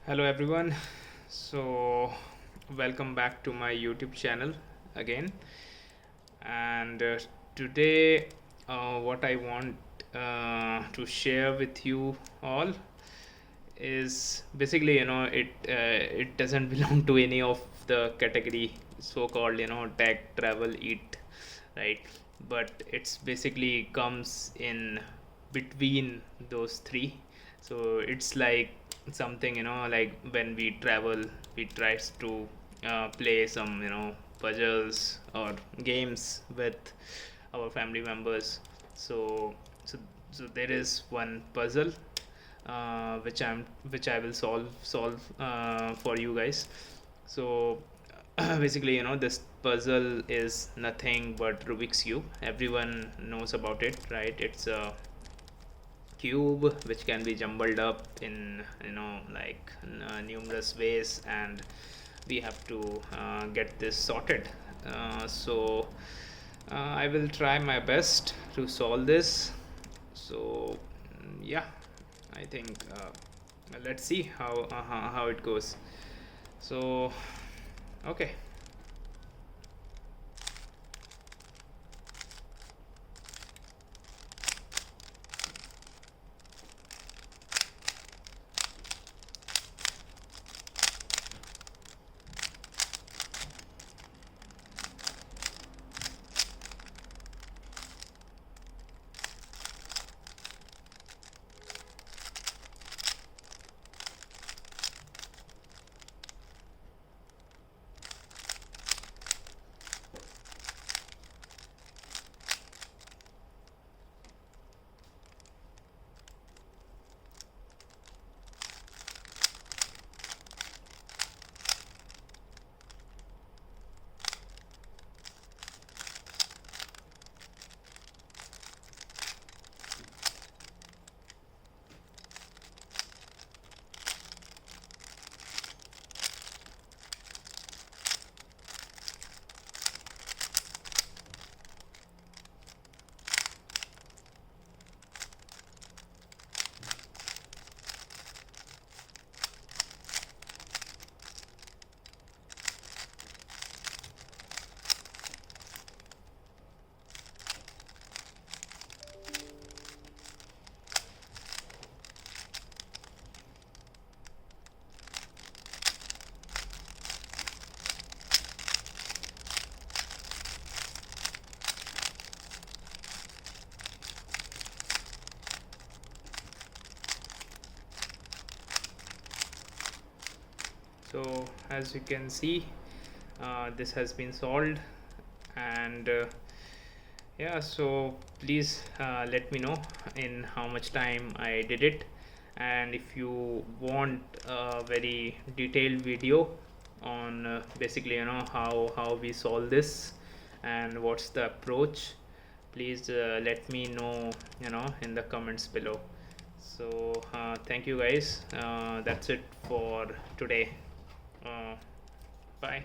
Hello everyone. So welcome back to my YouTube channel again. And today, what I want to share with you all is basically, it doesn't belong to any of the category so-called, tech, travel, eat, right? But it's basically comes in between those three. So it's like something, like when we travel, we tries to play some, puzzles or games with our family members. So so so there is one puzzle which I will solve for you guys. So basically, this puzzle is nothing but Rubik's cube. Everyone knows about it, right? It's a cube which can be jumbled up in like numerous ways, and we have to get this sorted. I will try my best to solve this. So yeah, I think let's see how it goes. So okay. So as you can see, this has been solved. And yeah, so please let me know in how much time I did it. And if you want a very detailed video on basically, how we solve this and what's the approach, please let me know, in the comments below. So thank you guys. That's it for today. uh, Bye.